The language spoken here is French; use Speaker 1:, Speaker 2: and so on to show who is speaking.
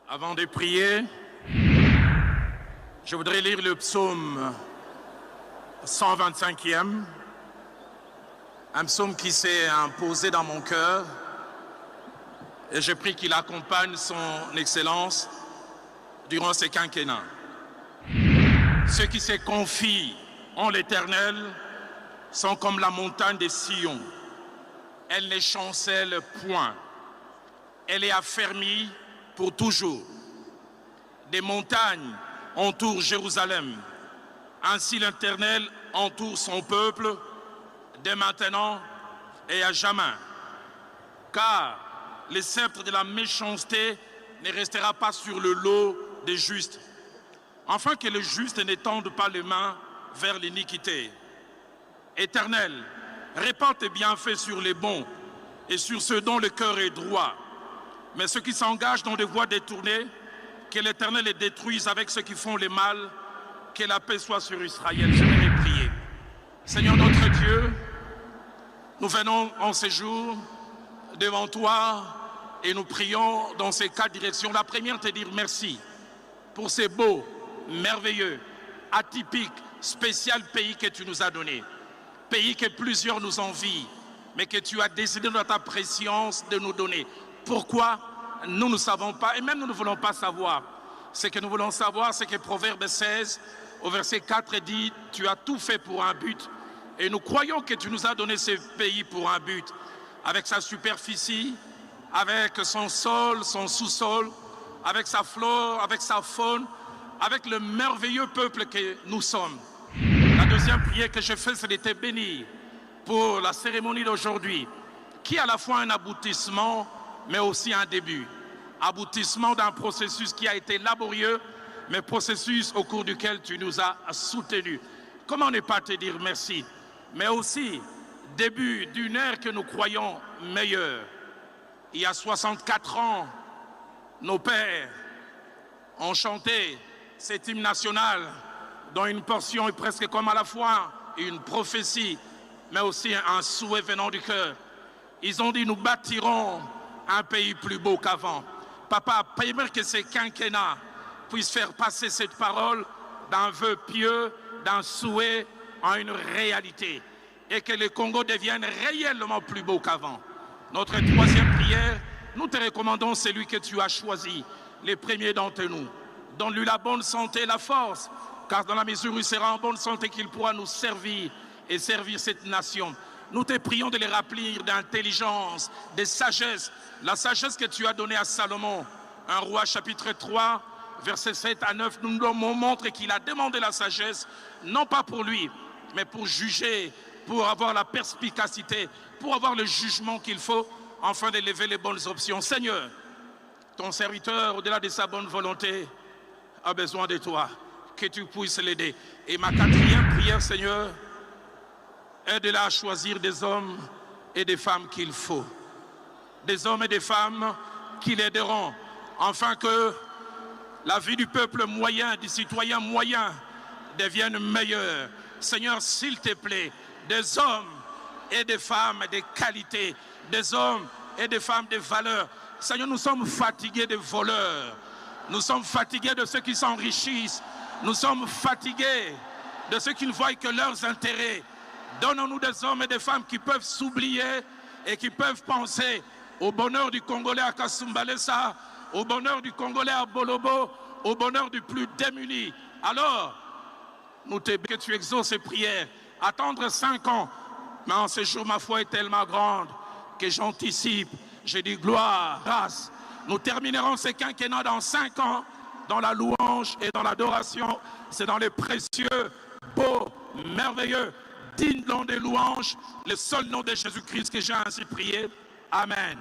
Speaker 1: Avant de prier, je voudrais lire le psaume 125e, un psaume qui s'est imposé dans mon cœur et je prie qu'il accompagne son excellence durant ce quinquennat. Ceux qui se confient en l'Éternel sont comme la montagne de Sion. Elle ne chancelle point. Elle est affermie pour toujours. Des montagnes entourent Jérusalem. Ainsi l'Éternel entoure son peuple dès maintenant et à jamais. Car le sceptre de la méchanceté ne restera pas sur le lot des justes, afin que les justes n'étendent pas les mains vers l'iniquité. Éternel, répands tes bienfaits sur les bons et sur ceux dont le cœur est droit. Mais ceux qui s'engagent dans des voies détournées, que l'Éternel les détruise avec ceux qui font le mal, que la paix soit sur Israël. Je vais prier. Seigneur notre Dieu, nous venons en ce jour devant toi et nous prions dans ces quatre directions. La première, te dire merci pour ces beaux, merveilleux, atypiques, spécial pays que tu nous as donné. Pays que plusieurs nous envient, mais que tu as décidé dans ta préscience de nous donner. Pourquoi? Nous ne savons pas, et même nous ne voulons pas savoir. Ce que nous voulons savoir, c'est que Proverbe 16, au verset 4, dit « Tu as tout fait pour un but ». Et nous croyons que tu nous as donné ce pays pour un but, avec sa superficie, avec son sol, son sous-sol, avec sa flore, avec sa faune, avec le merveilleux peuple que nous sommes. La deuxième prière que je fais, c'est de te bénir pour la cérémonie d'aujourd'hui, qui est à la fois un aboutissement, mais aussi un début. Aboutissement d'un processus qui a été laborieux, mais processus au cours duquel tu nous as soutenus. Comment ne pas te dire merci? Mais aussi début d'une ère que nous croyons meilleure. Il y a 64 ans, nos pères ont chanté cet hymne national dont une portion est presque comme à la fois une prophétie, mais aussi un souhait venant du cœur. Ils ont dit, nous bâtirons un pays plus beau qu'avant. Papa, permets que ce quinquennat puisse faire passer cette parole d'un vœu pieux, d'un souhait en une réalité, et que le Congo devienne réellement plus beau qu'avant. Notre troisième prière, nous te recommandons celui que tu as choisi, les premiers d'entre nous. Donne-lui la bonne santé et la force, car dans la mesure où il sera en bonne santé qu'il pourra nous servir et servir cette nation. Nous te prions de les remplir d'intelligence, de sagesse, la sagesse que tu as donnée à Salomon. 1 Roi chapitre 3, versets 7 à 9, nous nous montre qu'il a demandé la sagesse, non pas pour lui, mais pour juger, pour avoir la perspicacité, pour avoir le jugement qu'il faut, afin d'élever les bonnes options. Seigneur, ton serviteur, au-delà de sa bonne volonté, a besoin de toi, que tu puisses l'aider. Et ma quatrième prière, Seigneur, aide-la à choisir des hommes et des femmes qu'il faut. Des hommes et des femmes qui l'aideront, afin que la vie du peuple moyen, du citoyen moyen, devienne meilleure. Seigneur, s'il te plaît, des hommes et des femmes de qualité, des hommes et des femmes de valeur. Seigneur, nous sommes fatigués de voleurs. Nous sommes fatigués de ceux qui s'enrichissent. Nous sommes fatigués de ceux qui ne voient que leurs intérêts. Donnons-nous des hommes et des femmes qui peuvent s'oublier et qui peuvent penser au bonheur du Congolais à Kasumbalesa, au bonheur du Congolais à Bolobo, au bonheur du plus démuni. Alors, nous te bénissons que tu exauces ces prières. Attendre 5 ans, mais en ce jour, ma foi est tellement grande que j'anticipe. Je dis gloire, grâce. Nous terminerons ce quinquennat dans 5 ans, dans la louange et dans l'adoration. C'est dans les précieux, beaux, merveilleux, digne nom des louanges, le seul nom de Jésus-Christ que j'ai ainsi prié. Amen.